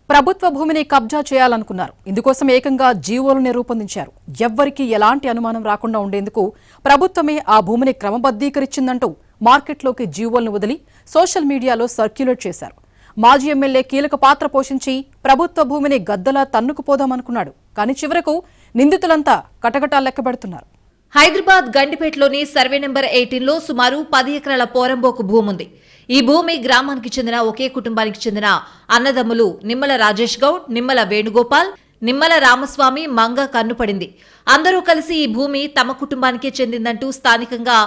ప్రభుత్వ భూమిని కబ్జా చేయాలనుకున్నారు. ఇందుకోసం ఏకంగా జీవోలను రూపొందించారు. ఎవ్వరికీ ఎలాంటి అనుమానం రాకుండా ఉండేందుకు ప్రభుత్వమే ఆ భూమిని క్రమబద్దీకరించిందంటూ మార్కెట్లోకి జీవోలను వదిలి సోషల్ మీడియాలో సర్క్యులేట్ చేశారు. మాజీ ఎమ్మెల్యే కీలక పాత్ర పోషించి ప్రభుత్వ భూమిని గద్దలా తన్నుకుపోదామనుకున్నాడు. కానీ చివరకు నిందితులంతా కటకటా లెక్కబెడుతున్నారు. హైదరాబాద్ గండిపేటలోని సర్వే నెంబర్ 18లో సుమారు 10 ఎకరాల పోరంబోకు భూముంది. ఈ భూమి గ్రామానికి చెందిన ఒకే కుటుంబానికి చెందిన అన్నదమ్ములు నిమ్మల రాజేష్ గౌడ్, నిమ్మల వేణుగోపాల్, నిమ్మల రామస్వామి మంగ కన్నుపడింది. అందరూ కలిసి ఈ భూమి తమ కుటుంబానికే చెందిందంటూ స్థానికంగా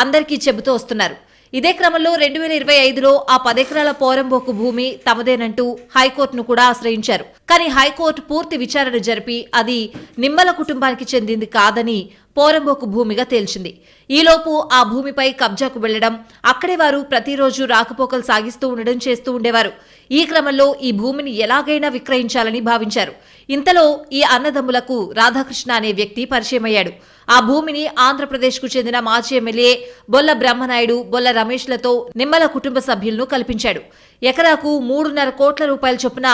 అందరికీ చెబుతూ వస్తున్నారు. ఇదే క్రమంలో 2025లో ఆ 10 ఎకరాల పోరంబోకు భూమి తమదేనంటూ హైకోర్టును కూడా ఆశ్రయించారు. కానీ హైకోర్టు పూర్తి విచారణ జరిపి అది నిమ్మల కుటుంబానికి చెందింది కాదని పోరంబోకు భూమిగా తేల్చింది. ఈలోపు ఆ భూమిపై కబ్జాకు వెళ్లడం, అక్కడే వారు ప్రతిరోజు రాకపోకలు సాగిస్తూ ఉండడం చేస్తూ ఉండేవారు. ఈ క్రమంలో ఈ భూమిని ఎలాగైనా విక్రయించాలని భావించారు. ఇంతలో ఈ అన్నదమ్ములకు రాధాకృష్ణ అనే వ్యక్తి పరిచయమయ్యాడు. ఆ భూమిని ఆంధ్రప్రదేశ్కు చెందిన మాజీ ఎమ్మెల్యే బొల్ల బ్రహ్మనాయుడు, బొల్ల రమేష్లతో నిమ్మల కుటుంబ సభ్యులను కల్పించాడు. ఎకరాకు 3.5 కోట్ల రూపాయల చొప్పున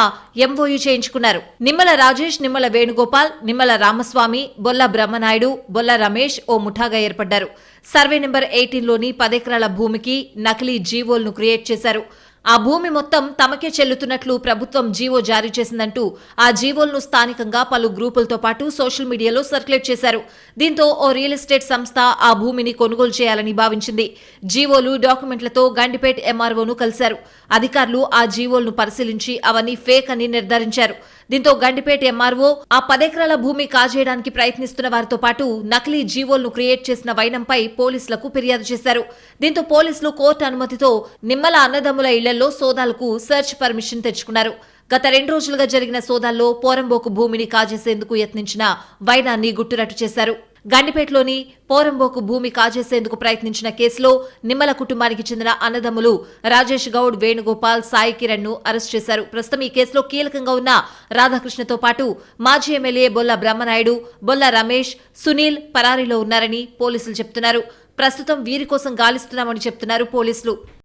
ఎంఓయూ చేయించుకున్నారు. నిమ్మల రాజేష్, నిమ్మల వేణుగోపాల్, నిమ్మల రామస్వామి, బొల్ల బ్రహ్మనాయుడు, బొల్ల రమేష్ ఓ ముఠాగా ఏర్పడ్డారు. సర్వే నెంబర్ 18లోని 10 ఎకరాల భూమికి నకిలీ జీవోలను క్రియేట్ చేశారు. ఆ భూమి మొత్తం తమకే చెల్లుతున్నట్లు ప్రభుత్వం జీవో జారీ చేసిందంటూ ఆ జీవోలను స్థానికంగా పలు గ్రూపులతో పాటు సోషల్ మీడియాలో సర్క్యులేట్ చేశారు. దీంతో ఓ రియల్ ఎస్టేట్ సంస్థ ఆ భూమిని కొనుగోలు చేయాలని భావించింది. జీవోలు, డాక్యుమెంట్లతో గండిపేట్ ఎంఆర్ఓను కలిశారు. అధికారులు ఆ జీవోలను పరిశీలించి అవన్నీ ఫేక్ అని నిర్ధారించారు. దీంతో గండిపేట ఎంఆర్ఓ ఆ 10 ఎకరాల భూమి కాజేయడానికి ప్రయత్నిస్తున్న వారితో పాటు నకిలీ జీవోలను క్రియేట్ చేసిన వైనంపై పోలీసులకు ఫిర్యాదు చేశారు. దీంతో పోలీసులు కోర్టు అనుమతితో నిమ్మల అన్నదమ్ముల ఇళ్లలో సోదాలకు సెర్చ్ పర్మిషన్ తెచ్చుకున్నారు. గత 2 రోజులుగా జరిగిన సోదాల్లో పోరంబోకు భూమిని కాజేసేందుకు యత్నించిన వైనాన్ని గుట్టురట్టు చేశారు. గండిపేటలోని పోరంబోకు భూమి కాజేసేందుకు ప్రయత్నించిన కేసులో నిమ్మల కుటుంబానికి చెందిన అన్నదమ్ములు రాజేష్ గౌడ్, వేణుగోపాల్, సాయి కిరణ్ ను అరెస్ట్ చేశారు. ప్రస్తుతం ఈ కేసులో కీలకంగా ఉన్న రాధాకృష్ణతో పాటు మాజీ ఎమ్మెల్యే బొల్ల బ్రహ్మనాయుడు, బొల్ల రమేష్, సునీల్ పరారీలో ఉన్నారని పోలీసులు చెబుతున్నారు. ప్రస్తుతం వీరి కోసం గాలిస్తున్నామని చెప్తున్నారు పోలీసులు.